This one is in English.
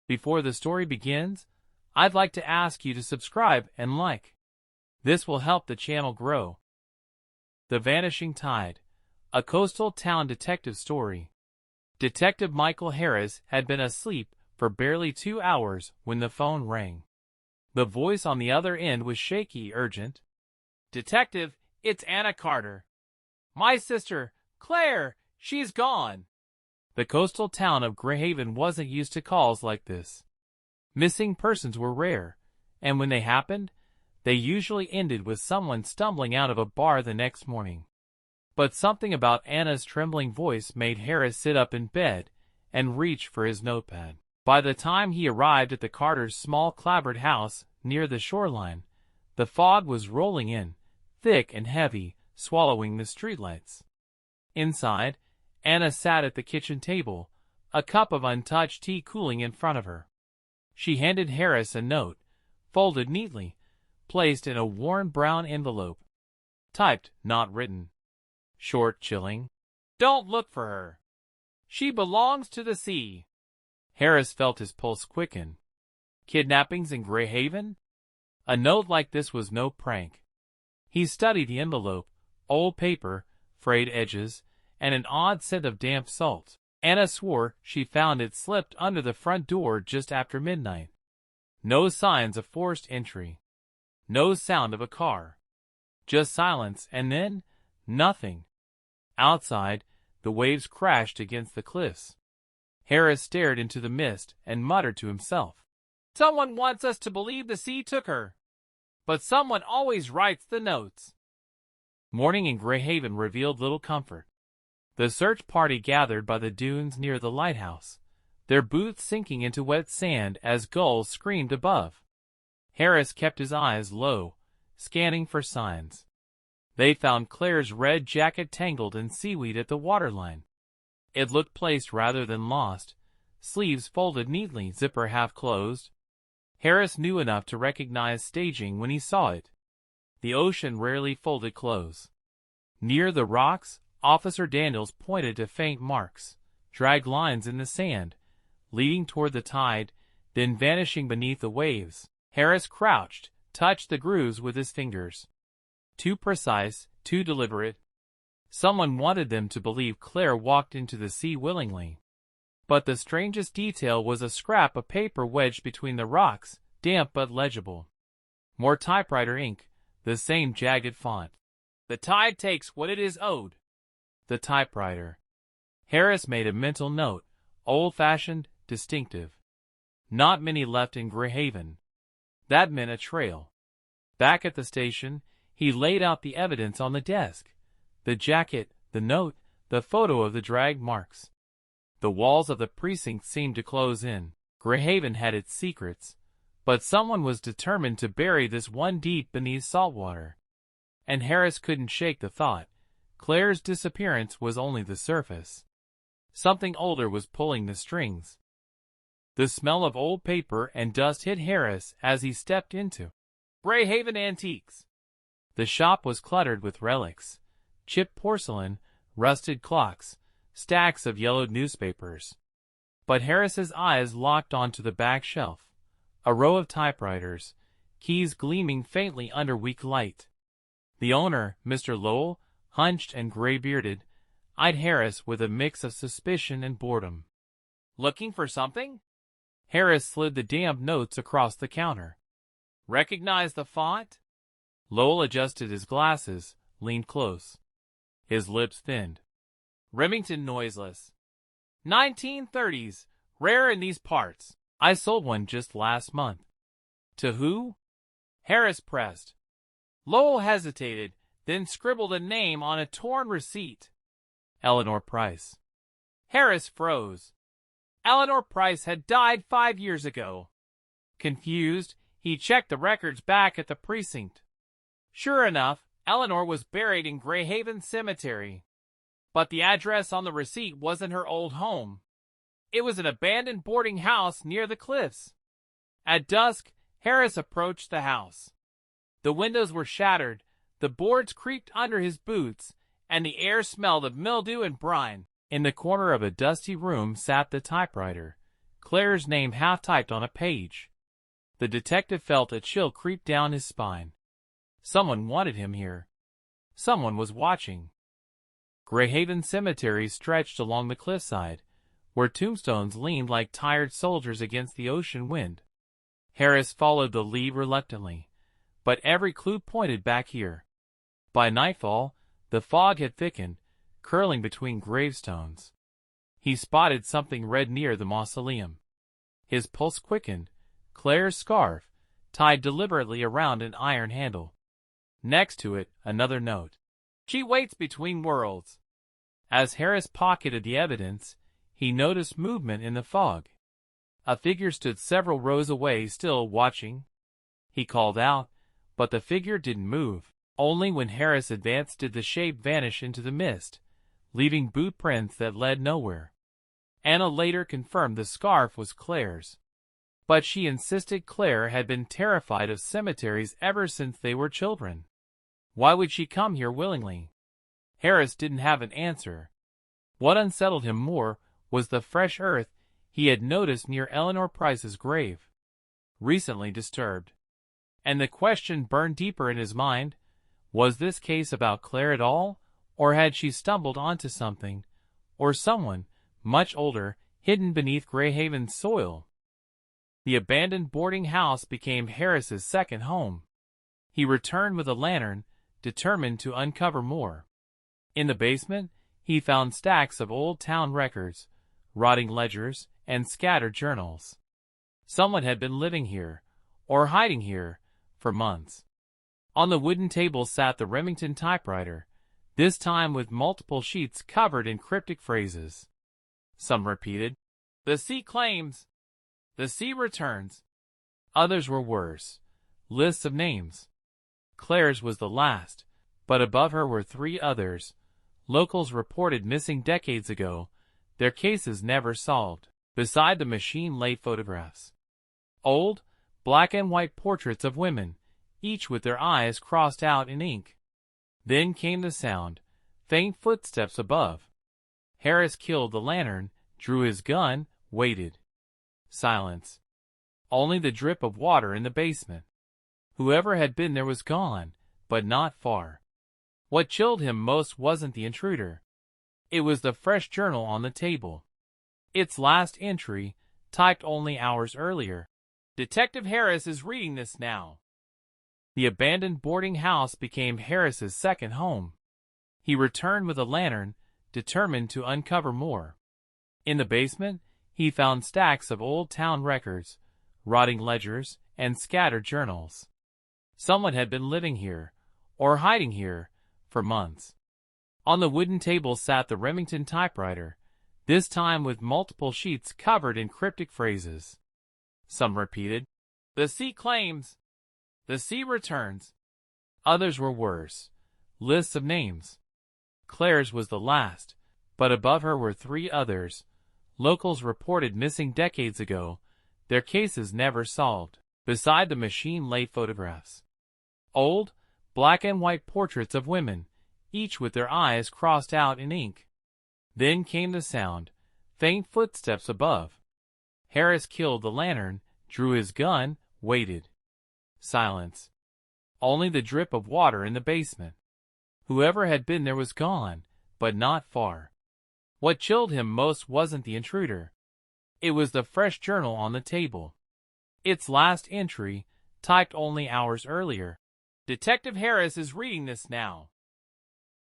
Before the story begins, I'd like to ask you to subscribe and like. This will help the channel grow. The Vanishing Tide, a coastal town detective story. Detective Michael Harris had been asleep for barely 2 hours when the phone rang. The voice on the other end was shaky, urgent. "Detective, it's Anna Carter. My sister, Claire, she's gone." The coastal town of Greyhaven wasn't used to calls like this. Missing persons were rare, and when they happened, they usually ended with someone stumbling out of a bar the next morning. But something about Anna's trembling voice made Harris sit up in bed and reach for his notepad. By the time he arrived at the Carters' small clapboard house near the shoreline, the fog was rolling in, thick and heavy, swallowing the streetlights. Inside, Anna sat at the kitchen table, a cup of untouched tea cooling in front of her. She handed Harris a note, folded neatly, placed in a worn brown envelope. Typed, not written. Short, chilling. "Don't look for her. She belongs to the sea." Harris felt his pulse quicken. Kidnappings in Greyhaven? A note like this was no prank. He studied the envelope, old paper, frayed edges, and an odd scent of damp salt. Anna swore she found it slipped under the front door just after midnight. No signs of forced entry. No sound of a car. Just silence, and then nothing. Outside, the waves crashed against the cliffs. Harris stared into the mist and muttered to himself, "Someone wants us to believe the sea took her. But someone always writes the notes." Morning in Greyhaven revealed little comfort. The search party gathered by the dunes near the lighthouse, their boots sinking into wet sand as gulls screamed above. Harris kept his eyes low, scanning for signs. They found Claire's red jacket tangled in seaweed at the waterline. It looked placed rather than lost, sleeves folded neatly, zipper half closed. Harris knew enough to recognize staging when he saw it. The ocean rarely folded clothes. Near the rocks, Officer Daniels pointed to faint marks, dragged lines in the sand, leading toward the tide, then vanishing beneath the waves. Harris crouched, touched the grooves with his fingers. Too precise, too deliberate. Someone wanted them to believe Claire walked into the sea willingly. But the strangest detail was a scrap of paper wedged between the rocks, damp but legible. More typewriter ink, the same jagged font. "The tide takes what it is owed." The typewriter. Harris made a mental note, old-fashioned, distinctive. Not many left in Greyhaven. That meant a trail. Back at the station, he laid out the evidence on the desk. The jacket, the note, the photo of the drag marks. The walls of the precinct seemed to close in. Greyhaven had its secrets, but someone was determined to bury this one deep beneath salt water. And Harris couldn't shake the thought. Claire's disappearance was only the surface. Something older was pulling the strings. The smell of old paper and dust hit Harris as he stepped into Greyhaven Antiques. The shop was cluttered with relics, chipped porcelain, rusted clocks, stacks of yellowed newspapers. But Harris's eyes locked onto the back shelf, a row of typewriters, keys gleaming faintly under weak light. The owner, Mr. Lowell, hunched and gray-bearded, eyed Harris with a mix of suspicion and boredom. "Looking for something?" Harris slid the damp notes across the counter. "Recognize the font?" Lowell adjusted his glasses, leaned close. His lips thinned. "Remington noiseless. 1930s, rare in these parts. I sold one just last month." "To who?" Harris pressed. Lowell hesitated, then scribbled a name on a torn receipt. "Eleanor Price." Harris froze. Eleanor Price had died 5 years ago. Confused, he checked the records back at the precinct. Sure enough, Eleanor was buried in Greyhaven Cemetery. But the address on the receipt wasn't her old home. It was an abandoned boarding house near the cliffs. At dusk, Harris approached the house. The windows were shattered, the boards creaked under his boots, and the air smelled of mildew and brine. In the corner of a dusty room sat the typewriter, Claire's name half-typed on a page. The detective felt a chill creep down his spine. Someone wanted him here. Someone was watching. Greyhaven Cemetery stretched along the cliffside, where tombstones leaned like tired soldiers against the ocean wind. Harris followed the lead reluctantly, but every clue pointed back here. By nightfall, the fog had thickened, curling between gravestones. He spotted something red near the mausoleum. His pulse quickened. Claire's scarf, tied deliberately around an iron handle. Next to it, another note. She waits between worlds. As Harris pocketed the evidence, he noticed movement in the fog. A figure stood several rows away, still watching. He called out, but the figure didn't move. Only when Harris advanced did the shape vanish into the mist, leaving boot prints that led nowhere. Anna later confirmed the scarf was Claire's. But she insisted Claire had been terrified of cemeteries ever since they were children. Why would she come here willingly? Harris didn't have an answer. What unsettled him more was the fresh earth he had noticed near Eleanor Price's grave, recently disturbed. And the question burned deeper in his mind, was this case about Claire at all, or had she stumbled onto something, or someone, much older, hidden beneath Greyhaven's soil? The abandoned boarding house became Harris's second home. He returned with a lantern, determined to uncover more. In the basement, he found stacks of old town records, rotting ledgers, and scattered journals. Someone had been living here, or hiding here, for months. On the wooden table sat the Remington typewriter, this time with multiple sheets covered in cryptic phrases. Some repeated, "The sea claims," "The sea returns." Others were worse, lists of names. Claire's was the last, but above her were three others. Locals reported missing decades ago, their cases never solved. Beside the machine lay photographs. Old, black and white portraits of women, each with their eyes crossed out in ink. Then came the sound, faint footsteps above. Harris killed the lantern, drew his gun, waited. Silence. Only the drip of water in the basement. Whoever had been there was gone, but not far. What chilled him most wasn't the intruder. It was the fresh journal on the table. Its last entry, typed only hours earlier. Detective Harris is reading this now. The abandoned boarding house became Harris's second home. He returned with a lantern, determined to uncover more. In the basement, he found stacks of old town records, rotting ledgers, and scattered journals. Someone had been living here, or hiding here, for months. On the wooden table sat the Remington typewriter, this time with multiple sheets covered in cryptic phrases. Some repeated, "The sea claims," "The sea returns." Others were worse, lists of names. Claire's was the last, but above her were three others. Locals reported missing decades ago, their cases never solved. Beside the machine lay photographs. Old, black and white portraits of women, each with their eyes crossed out in ink. Then came the sound, faint footsteps above. Harris killed the lantern, drew his gun, waited. Silence. Only the drip of water in the basement. Whoever had been there was gone, but not far. What chilled him most wasn't the intruder. It was the fresh journal on the table. Its last entry, typed only hours earlier. Detective Harris is reading this now.